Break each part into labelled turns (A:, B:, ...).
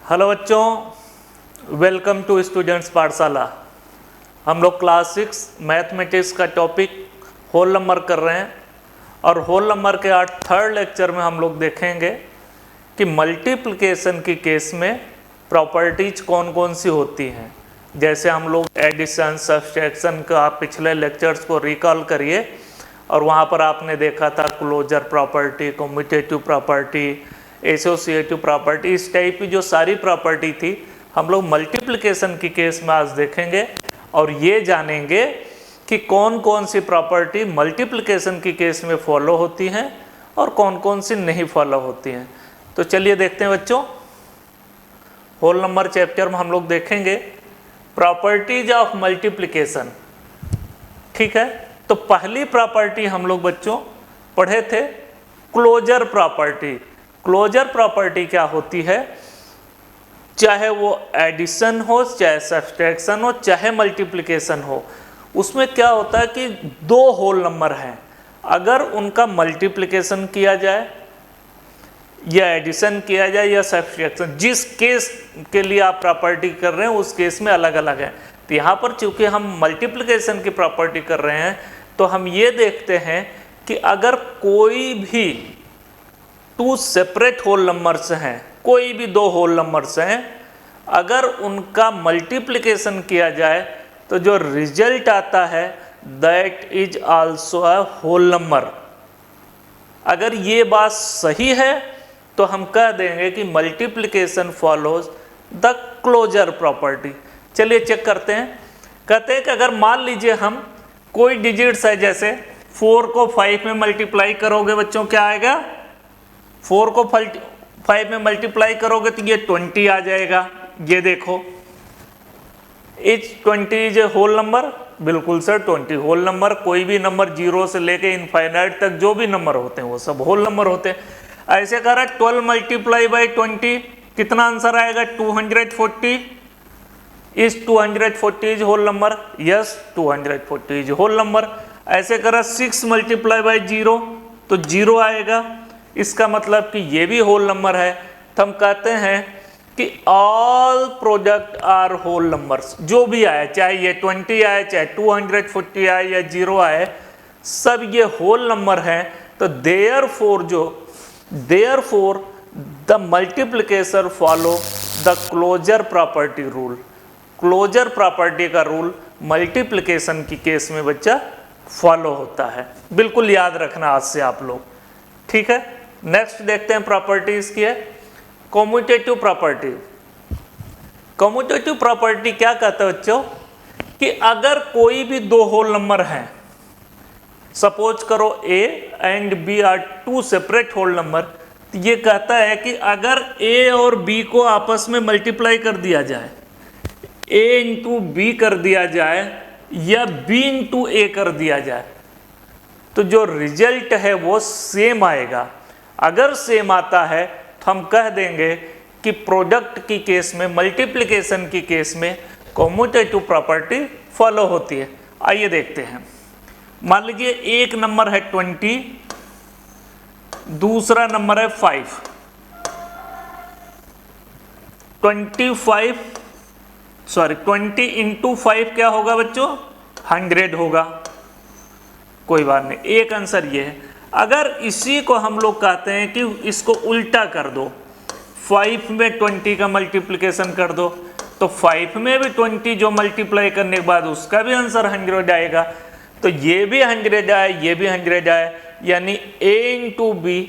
A: Hello बच्चों, welcome to students पाठशाला। हम लोग क्लास 6 मैथमेटिक्स का टॉपिक होल नंबर कर रहे हैं और होल नंबर के आज थर्ड लेक्चर में हम लोग देखेंगे कि मल्टीप्लिकेशन की केस में प्रॉपर्टीज कौन कौन सी होती हैं। जैसे हम लोग एडिशन, सब्सट्रैक्शन का पिछले लेक्चर्स को रिकॉल करिए और वहाँ पर आपने देखा था closure property, commutative property, associative property, इस टाइप की जो सारी प्रॉपर्टी थी हम लोग मल्टीप्लिकेशन की केस में आज देखेंगे और ये जानेंगे कि कौन कौन सी प्रॉपर्टी मल्टीप्लिकेशन की केस में फॉलो होती हैं और कौन कौन सी नहीं फॉलो होती हैं। तो चलिए देखते हैं बच्चों, होल नंबर चैप्टर में हम लोग देखेंगे प्रॉपर्टीज ऑफ मल्टीप्लिकेशन। ठीक है, तो पहली प्रॉपर्टी हम लोग बच्चों पढ़े थे क्लोजर प्रॉपर्टी। क्लोजर प्रॉपर्टी क्या होती है? चाहे वो एडिशन हो, चाहे सब्सट्रैक्शन हो, चाहे मल्टीप्लिकेशन हो, उसमें क्या होता है कि दो होल नंबर हैं, अगर उनका मल्टीप्लिकेशन किया जाए या एडिशन किया जाए या सब्सट्रैक्शन, जिस केस के लिए आप प्रॉपर्टी कर रहे हैं उस केस में अलग अलग है। तो यहाँ पर चूंकि हम मल्टीप्लिकेशन की प्रॉपर्टी कर रहे हैं तो हम ये देखते हैं कि अगर कोई भी टू सेपरेट होल नंबर्स हैं, कोई भी दो होल नंबर्स हैं, अगर उनका मल्टीप्लिकेशन किया जाए तो जो रिजल्ट आता है that is also a whole number. अगर ये बात सही है तो हम कह देंगे कि multiplication follows the closure property. चलिए चेक करते हैं। कहते हैं कि अगर मान लीजिए हम कोई डिजिट्स है, जैसे 4 को 5 में मल्टीप्लाई करोगे बच्चों क्या आएगा? 4 को 5 में मल्टीप्लाई करोगे तो ये 20 आ जाएगा। ये देखो, is 20 is a whole number? बिल्कुल सर, 20 होल नंबर। कोई भी नंबर 0 से लेके इनफाइनाइट तक जो भी नंबर होते हैं वो सब होल नंबर होते हैं। ऐसे कह रहा है 12 मल्टीप्लाई बाई 20, कितना आंसर आएगा? 240। Is 240 is whole number? Yes, 240 is whole number. ऐसे कह रहा 6 मल्टीप्लाई बाई 0 तो 0 आएगा। इसका मतलब कि ये भी होल नंबर है। तो हम कहते हैं कि all product are whole numbers. जो भी आए, चाहे ये 20 आए, चाहे 240 आए या 0 आए, सब ये होल नंबर हैं। तो therefore the multiplication follow the closure property rule. Closure property का रूल मल्टीप्लिकेशन की केस में बच्चा फॉलो होता है। बिल्कुल याद रखना आज से आप लोग। ठीक है, नेक्स्ट देखते हैं प्रॉपर्टीज की है कम्यूटेटिव प्रॉपर्टी। कम्यूटेटिव प्रॉपर्टी क्या कहता है बच्चों कि अगर कोई भी दो होल नंबर हैं, सपोज करो A and B are two separate whole number, तो ये कहता है कि अगर A और B को आपस में मल्टीप्लाई कर दिया जाए, A इंटू B कर दिया जाए या B इंटू A कर दिया जाए, तो जो रिजल्ट है वो सेम आएगा। अगर सेम आता है तो हम कह देंगे कि प्रोडक्ट की केस में, मल्टीप्लिकेशन की केस में कम्यूटेटिव प्रॉपर्टी फॉलो होती है। आइए देखते हैं। मान लीजिए एक नंबर है 20, दूसरा नंबर है 5। 20 इंटू 5 क्या होगा बच्चों? 100 होगा। कोई बात नहीं, एक आंसर ये है। अगर इसी को हम लोग कहते हैं कि इसको उल्टा कर दो, 5 में 20 का मल्टीप्लिकेशन कर दो, तो 5 में भी 20 जो मल्टीप्लाई करने के बाद उसका भी आंसर 100 आएगा। तो ये भी 100 आए, ये भी 100 आए, यानी A into B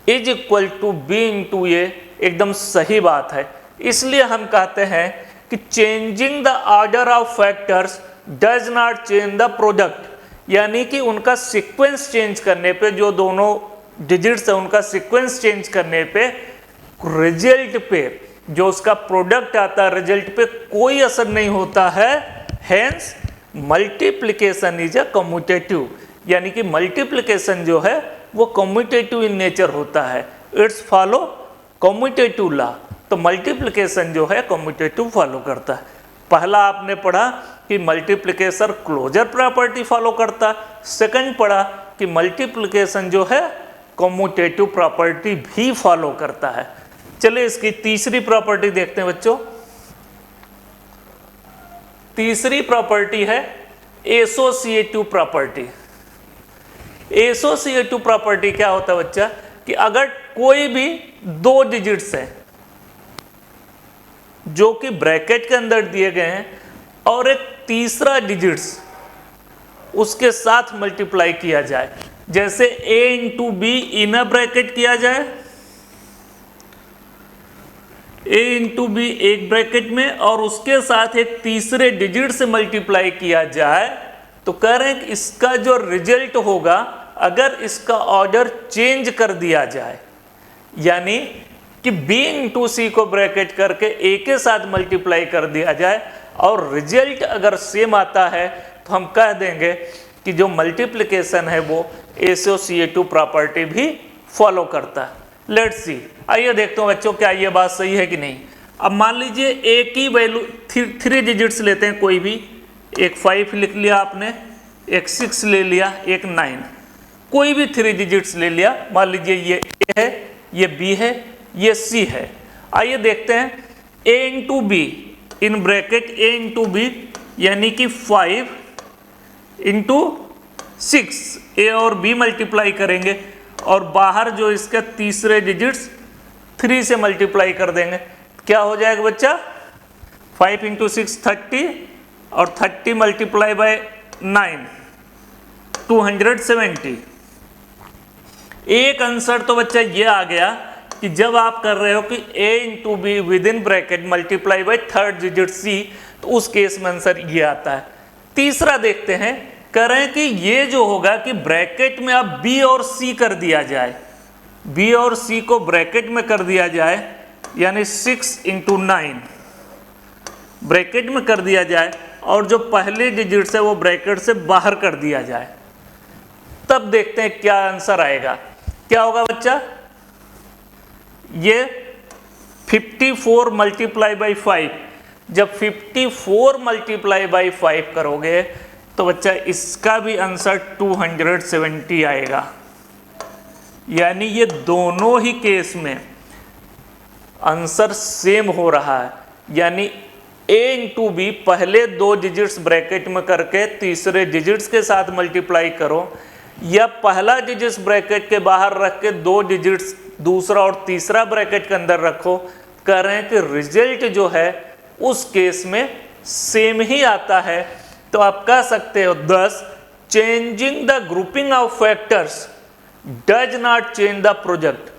A: is equal to B into A एकदम सही बात है। इसलिए हम कहते हैं कि changing the order of factors does not change the product, यानी कि उनका सीक्वेंस चेंज करने पे, जो दोनों डिजिट्स है उनका सीक्वेंस चेंज करने पे रिजल्ट पे, जो उसका प्रोडक्ट आता है रिजल्ट पे कोई असर नहीं होता है। Hence multiplication is a commutative, यानी कि मल्टीप्लिकेशन जो है वो कम्यूटेटिव इन नेचर होता है। It's follow commutative law. तो मल्टीप्लिकेशन जो है कम्यूटेटिव फॉलो करता है। पहला आपने पढ़ा कि मल्टीप्लिकेशन क्लोजर प्रॉपर्टी फॉलो करता, सेकंड पढ़ा कि मल्टीप्लिकेशन जो है कम्यूटेटिव प्रॉपर्टी भी फॉलो करता है। चलिए इसकी तीसरी प्रॉपर्टी देखते हैं बच्चों। तीसरी प्रॉपर्टी है एसोसिएटिव प्रॉपर्टी। एसोसिएटिव प्रॉपर्टी क्या होता है बच्चा, कि अगर कोई भी दो डिजिट्स हैं जो कि ब्रैकेट के अंदर दिए गए हैं और एक तीसरा डिजिट्स उसके साथ मल्टीप्लाई किया जाए, जैसे a into B in a bracket किया जाए, a इंटू बी एक ब्रैकेट में और उसके साथ एक तीसरे डिजिट से मल्टीप्लाई किया जाए, तो कह रहे हैं कि इसका जो रिजल्ट होगा अगर इसका ऑर्डर चेंज कर दिया जाए, यानी कि b इंटू सी को ब्रैकेट करके a के साथ मल्टीप्लाई कर दिया जाए और रिजल्ट अगर सेम आता है तो हम कह देंगे कि जो मल्टीप्लिकेशन है वो एसोसिएटिव प्रॉपर्टी भी फॉलो करता है। लेट्स सी, आइए देखते हैं बच्चों क्या ये बात सही है कि नहीं। अब मान लीजिए a की वैल्यू थ्री डिजिट्स लेते हैं कोई भी, एक 5 लिख लिया आपने, एक 6 ले लिया, एक 9, कोई भी 3 डिजिट्स ले लिया। मान लीजिए ये a है, ये b है, ये c है। आइए देखते हैं a into B in bracket a into B यानी कि 5 इंटू 6, a और b मल्टीप्लाई करेंगे और बाहर जो इसका तीसरे डिजिट्स 3 से मल्टीप्लाई कर देंगे। क्या हो जाएगा बच्चा, 5 इंटू 6 30 और 30 मल्टीप्लाई बाय 9 270। एक आंसर तो बच्चा ये आ गया कि जब आप कर रहे हो कि a into be with in bracket multiply by third digit c, तो उस केस में आंसर ये आता है। तीसरा देखते हैं, कह रहे हैं कि ये जो होगा कि ब्रैकेट में अब b और c कर दिया जाए, b और c को ब्रैकेट में कर दिया जाए, यानी 6 इंटू 9 ब्रैकेट में कर दिया जाए और जो पहले डिजिट्स है वो ब्रैकेट से बाहर कर दिया जाए, तब देखते हैं क्या आंसर आएगा। क्या होगा बच्चा, ये 54 मल्टीप्लाई बाई 5, जब 54 मल्टीप्लाई बाई 5 करोगे तो बच्चा इसका भी आंसर 270 आएगा। यानी ये दोनों ही केस में आंसर सेम हो रहा है, यानी a इंटू बी पहले दो डिजिट्स ब्रैकेट में करके तीसरे डिजिट्स के साथ मल्टीप्लाई करो, या पहला डिजिट्स ब्रैकेट के बाहर रख के दो डिजिट्स दूसरा और तीसरा ब्रैकेट के अंदर रखो, कह रहे हैं कि रिजल्ट जो है उस केस में सेम ही आता है। तो आप कह सकते हो 10 changing the grouping of factors does not change the product.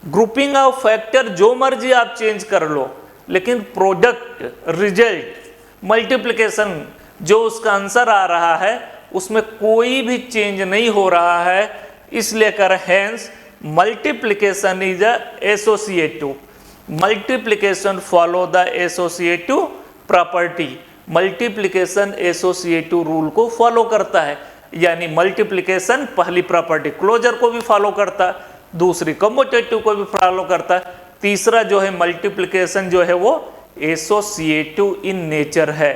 A: Grouping of factor जो मर्जी आप चेंज कर लो, लेकिन प्रोडक्ट, रिजल्ट, मल्टीप्लिकेशन जो उसका आंसर आ रहा है उसमें कोई भी चेंज नहीं हो रहा है। इसलिए कर hence multiplication is a associative, multiplication follow the associative property. Multiplication associative rule को फॉलो करता है, यानी मल्टीप्लिकेशन पहली प्रॉपर्टी क्लोजर को भी फॉलो करता है, दूसरी कम्यूटेटिव को भी फॉलो करता है, तीसरा जो है मल्टीप्लिकेशन जो है वो एसोसिएटिव इन नेचर है,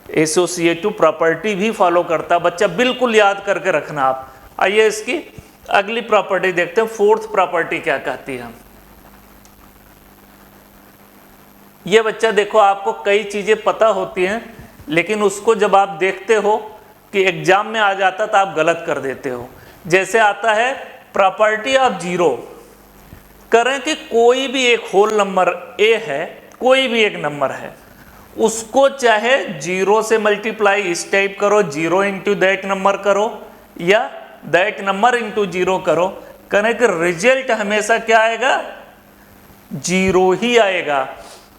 A: एसोसिएटिव प्रॉपर्टी भी फॉलो करता है। बच्चा बिल्कुल याद करके रखना आप। आइए इसकी अगली प्रॉपर्टी देखते हैं, फोर्थ प्रॉपर्टी क्या कहती है। ये बच्चा देखो, आपको कई चीजें पता होती हैं, लेकिन उसको जब आप देखते हो कि एग्जाम में आ जाता तो आप गलत कर देते हो। जैसे आता है प्रॉपर्टी ऑफ जीरो, करें कि कोई भी एक होल नंबर a है, कोई भी एक नंबर है, उसको चाहे जीरो से मल्टीप्लाई इस टाइप करो, जीरो इंटू दैट नंबर करो, या दैट नंबर इंटू जीरो करो, करें कि रिजल्ट हमेशा क्या आएगा, जीरो ही आएगा।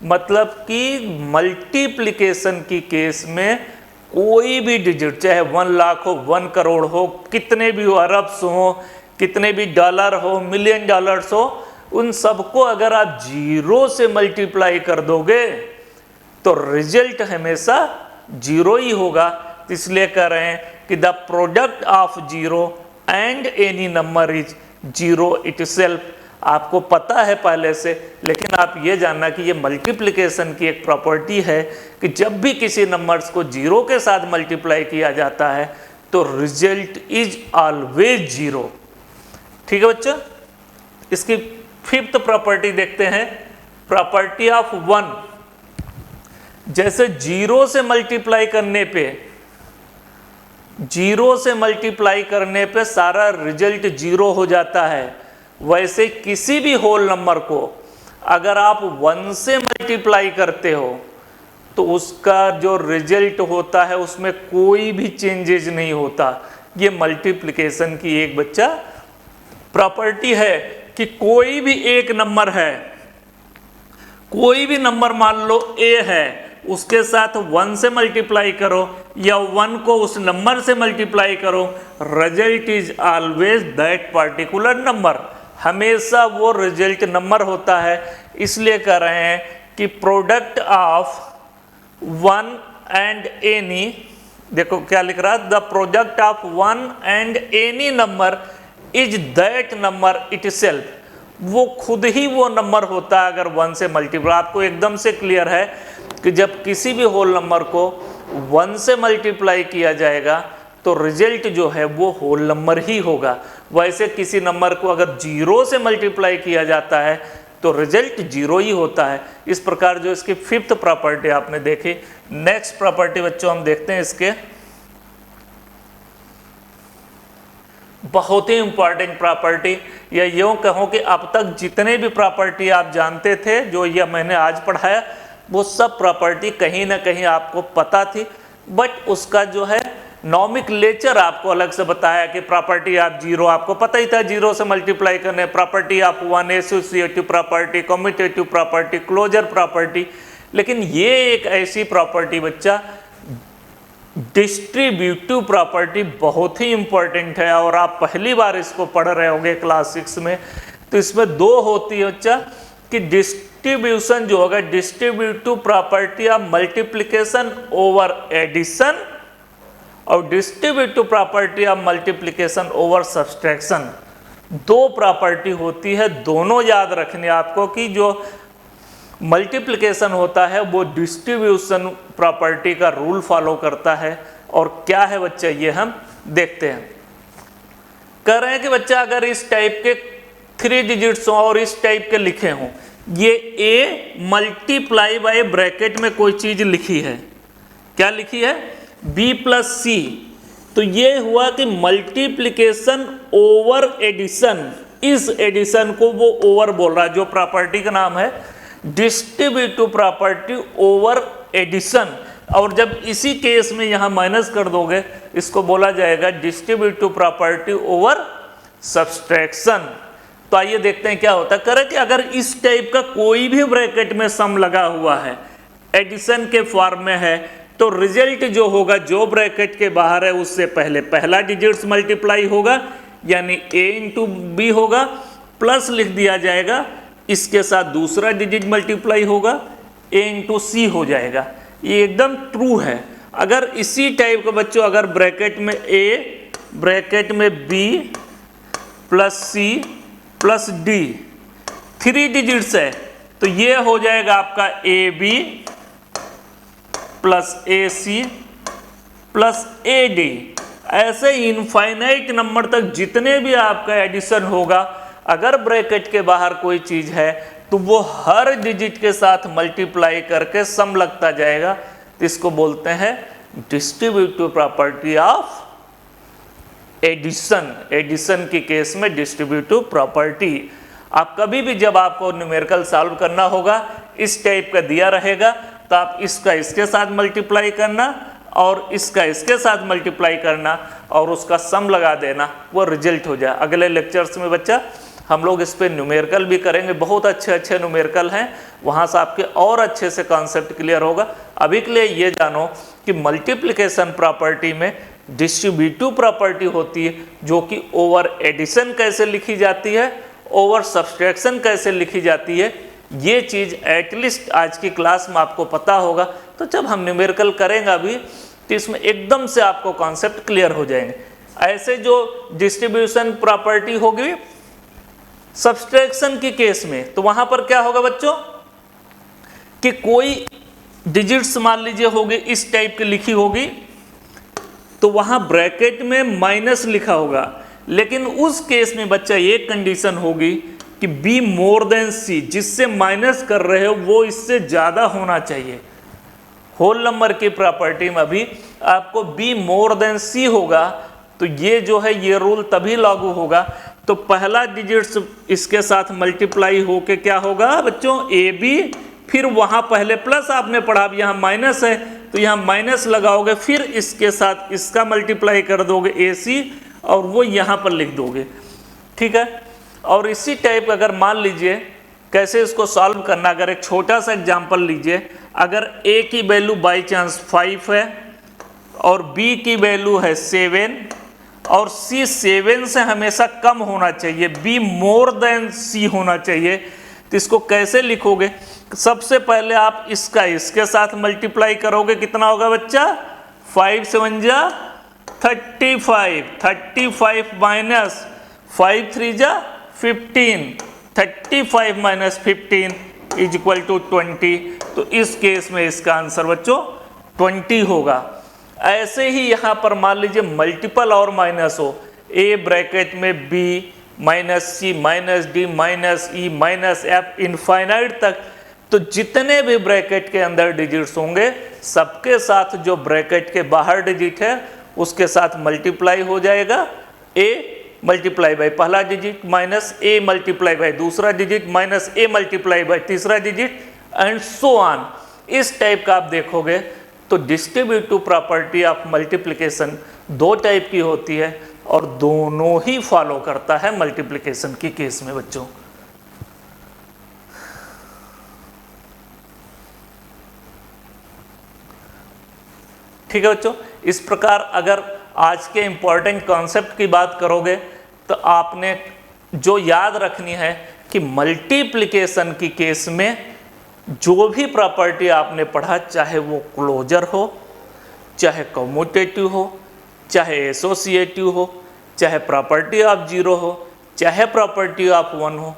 A: मतलब कि मल्टीप्लिकेशन की केस में कोई भी डिजिट, चाहे 1 लाख हो, 1 करोड़ हो, कितने भी अरब्स हो, कितने भी डॉलर हो, मिलियन डॉलर्स हो, उन सबको अगर आप जीरो से मल्टीप्लाई कर दोगे तो रिजल्ट हमेशा जीरो ही होगा। इसलिए कह रहे हैं कि the product of zero and any number is zero itself. आपको पता है पहले से, लेकिन आप ये जानना कि ये मल्टीप्लिकेशन की एक प्रॉपर्टी है कि जब भी किसी नंबर्स को जीरो के साथ मल्टीप्लाई किया जाता है तो रिजल्ट इज ऑलवेज जीरो। ठीक है बच्चा, इसकी फिफ्थ प्रॉपर्टी देखते हैं, प्रॉपर्टी ऑफ 1। जैसे 0 से मल्टीप्लाई करने पे सारा रिजल्ट 0 हो जाता है, वैसे किसी भी होल नंबर को अगर आप 1 से मल्टीप्लाई करते हो तो उसका जो रिजल्ट होता है उसमें कोई भी चेंजेज नहीं होता। ये मल्टीप्लिकेशन की एक बच्चा प्रॉपर्टी है कि कोई भी एक नंबर है, कोई भी नंबर मान लो a है, उसके साथ 1 से मल्टीप्लाई करो या 1 को उस नंबर से मल्टीप्लाई करो, result is always that particular number, हमेशा वो रिजल्ट नंबर होता है। इसलिए कह रहे हैं कि प्रोडक्ट ऑफ 1 एंड एनी, देखो क्या लिख रहा है, the product of 1 and any number is that number itself, वो खुद ही वो नंबर होता है अगर 1 से मल्टीप्लाई। आपको एकदम से क्लियर है कि जब किसी भी होल नंबर को 1 से मल्टीप्लाई किया जाएगा तो रिजल्ट जो है वो होल नंबर ही होगा। वैसे किसी नंबर को अगर 0 से मल्टीप्लाई किया जाता है तो रिजल्ट 0 ही होता है। इस प्रकार जो इसकी फिफ्थ प्रॉपर्टी आपने देखी। नेक्स्ट प्रॉपर्टी बच्चों हम देखते हैं इसके, बहुत ही इंपॉर्टेंट प्रॉपर्टी, या यूँ कहो कि अब तक जितने भी प्रॉपर्टी आप जानते थे जो ये मैंने आज पढ़ाया वो सब प्रॉपर्टी कहीं ना कहीं आपको पता थी, बट उसका जो है नॉमेनक्लेचर आपको अलग से बताया कि प्रॉपर्टी ऑफ 0 आपको पता ही था, 0 से मल्टीप्लाई करने, property of 1 associative property, commutative property, closure property. लेकिन ये एक ऐसी प्रॉपर्टी बच्चा डिस्ट्रीब्यूटिव प्रॉपर्टी बहुत ही इंपॉर्टेंट है और आप पहली बार इसको पढ़ रहे होंगे क्लास 6 में। तो इसमें 2 होती है बच्चा कि डिस्ट्रीब्यूशन जो होगा, distributive property of multiplication over addition और distributive property of multiplication over subtraction. 2 property होती है, दोनों याद रखने आपको कि जो मल्टीप्लिकेशन होता है वो डिस्ट्रीब्यूशन प्रॉपर्टी का रूल फॉलो करता है। और क्या है बच्चा ये हम देखते हैं। कह रहे हैं कि बच्चा अगर इस टाइप के 3 डिजिट्स हों और इस टाइप के लिखे हों, ये a मल्टीप्लाई बाय ब्रैकेट में कोई चीज लिखी है, क्या लिखी है, b प्लस सी, तो ये हुआ कि मल्टीप्लिकेशन ओवर एडिशन। इस एडिशन को वो ओवर बोल रहा है, जो प्रॉपर्टी का नाम है डिस्ट्रीब्यूटिव प्रॉपर्टी ओवर एडिशन। और जब इसी केस में यहां माइनस कर दोगे इसको बोला जाएगा डिस्ट्रीब्यूटिव प्रॉपर्टी ओवर सब्सट्रैक्शन। तो आइए देखते हैं क्या होता है। करें कि अगर इस टाइप का कोई भी ब्रैकेट में सम लगा हुआ है, एडिशन के फॉर्म में है, तो रिजल्ट जो होगा जो ब्रैकेट के बाहर है उससे पहले पहला डिजिट्स मल्टीप्लाई होगा, यानी a इंटू बी होगा, प्लस लिख दिया जाएगा, इसके साथ दूसरा डिजिट मल्टीप्लाई होगा, a इंटू सी हो जाएगा। ये एकदम ट्रू है। अगर इसी टाइप का बच्चों अगर ब्रैकेट में a ब्रैकेट में b plus C plus D 3 digits है तो ये हो जाएगा आपका A B plus A C plus A D. ऐसे इनफाइनाइट नंबर तक जितने भी आपका एडिशन होगा, अगर ब्रैकेट के बाहर कोई चीज है तो वो हर डिजिट के साथ मल्टीप्लाई करके सम लगता जाएगा। तो इसको बोलते हैं distributive property of addition. Addition के केस में डिस्ट्रीब्यूटिव प्रॉपर्टी। आप कभी भी जब आपको न्यूमेरिकल सॉल्व करना होगा, इस टाइप का दिया रहेगा तो आप इसका इसके साथ मल्टीप्लाई करना और इसका इसके साथ मल्टीप्लाई करना और उसका सम लगा देना, वो रिजल्ट हो जाए। अगले लेक्चर्स में बच्चा हम लोग इस पे न्यूमेरिकल भी करेंगे, बहुत अच्छे अच्छे न्यूमेरिकल हैं, वहाँ से आपके और अच्छे से कॉन्सेप्ट क्लियर होगा। अभी के लिए ये जानो कि मल्टीप्लिकेशन प्रॉपर्टी में डिस्ट्रीब्यूटिव प्रॉपर्टी होती है, जो कि ओवर एडिशन कैसे लिखी जाती है, ओवर सब्सट्रैक्शन कैसे लिखी जाती है, ये चीज़ एटलीस्ट आज की क्लास में आपको पता होगा। तो जब हम न्यूमेरिकल करेंगे अभी तो इसमें एकदम से आपको कॉन्सेप्ट क्लियर हो जाएंगे। ऐसे जो डिस्ट्रीब्यूशन प्रॉपर्टी होगी सब्सट्रैक्शन के केस में, तो वहां पर क्या होगा बच्चों कि कोई डिजिट्स मान लीजिए होगी इस टाइप की लिखी होगी, तो वहां ब्रैकेट में माइनस लिखा होगा। लेकिन उस केस में बच्चा एक कंडीशन होगी कि b मोर देन c, जिससे माइनस कर रहे हो वो इससे ज़्यादा होना चाहिए। होल नंबर की प्रॉपर्टी में अभी आपको b मोर देन c होगा तो ये जो है ये रूल तभी लागू होगा। तो पहला डिजिट्स इसके साथ मल्टीप्लाई होके क्या होगा बच्चों, ab, फिर वहाँ पहले प्लस आपने पढ़ा, अब यहाँ माइनस है तो यहाँ माइनस लगाओगे, फिर इसके साथ इसका मल्टीप्लाई कर दोगे ac और वो यहाँ पर लिख दोगे, ठीक है। और इसी टाइप अगर मान लीजिए कैसे इसको सॉल्व करना, अगर एक छोटा सा एग्जांपल लीजिए, अगर a की वैल्यू बाई चांस 5 है और b की वैल्यू है 7 और c 7 से हमेशा कम होना चाहिए, b मोर देन c होना चाहिए, तो इसको कैसे लिखोगे? सबसे पहले आप इसका इसके साथ मल्टीप्लाई करोगे, कितना होगा बच्चा, 5 7 जा 35, 35 माइनस 5 3 जा 15, 35 माइनस 15 इज इक्वल टू 20। तो इस केस में इसका आंसर बच्चों 20 होगा। ऐसे ही यहाँ पर मान लीजिए मल्टीपल और माइनस हो, a ब्रैकेट में b minus c minus d minus e minus f infinite तक, तो जितने भी ब्रैकेट के अंदर डिजिट्स होंगे सबके साथ जो ब्रैकेट के बाहर डिजिट है उसके साथ मल्टीप्लाई हो जाएगा, a मल्टीप्लाई बाय पहला digit minus a multiply by दूसरा digit minus a multiply by तीसरा डिजिट एंड सो ऑन। इस टाइप का आप देखोगे तो डिस्ट्रीब्यूटिव प्रॉपर्टी ऑफ मल्टीप्लिकेशन दो टाइप की होती है और दोनों ही फॉलो करता है मल्टीप्लिकेशन की केस में बच्चों। ठीक है बच्चों, इस प्रकार अगर आज के इंपॉर्टेंट कॉन्सेप्ट की बात करोगे तो आपने जो याद रखनी है कि मल्टीप्लिकेशन की केस में जो भी प्रॉपर्टी आपने पढ़ा, चाहे वो क्लोजर हो, चाहे कम्यूटेटिव हो, चाहे एसोसिएटिव हो, चाहे प्रॉपर्टी ऑफ जीरो हो, चाहे प्रॉपर्टी ऑफ वन हो,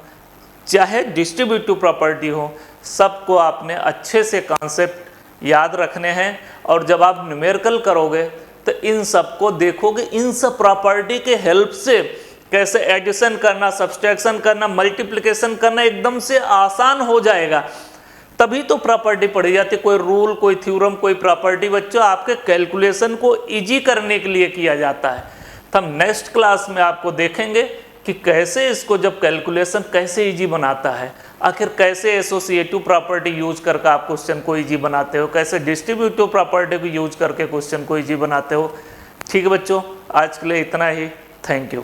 A: चाहे डिस्ट्रीब्यूटिव प्रॉपर्टी हो, सबको आपने अच्छे से कॉन्सेप्ट याद रखने हैं। और जब आप न्यूमेरिकल करोगे तो इन सबको देखोगे, इन सब प्रॉपर्टी के हेल्प से कैसे एडिशन करना, सब्सट्रैक्शन करना, मल्टीप्लिकेशन करना एकदम से आसान हो जाएगा। तभी तो प्रॉपर्टी पढ़ी जाती है, कोई रूल, कोई थ्योरम, कोई प्रॉपर्टी बच्चों आपके कैलकुलेशन को इजी करने के लिए किया जाता है। तो हम नेक्स्ट क्लास में आपको देखेंगे कि कैसे इसको जब कैलकुलेशन कैसे इजी बनाता है, आखिर कैसे एसोसिएटिव प्रॉपर्टी यूज करके आप क्वेश्चन को इजी बनाते हो, कैसे डिस्ट्रीब्यूटिव प्रॉपर्टी को यूज करके क्वेश्चन को इजी बनाते हो। ठीक है बच्चों, आज के लिए इतना ही। Thank you.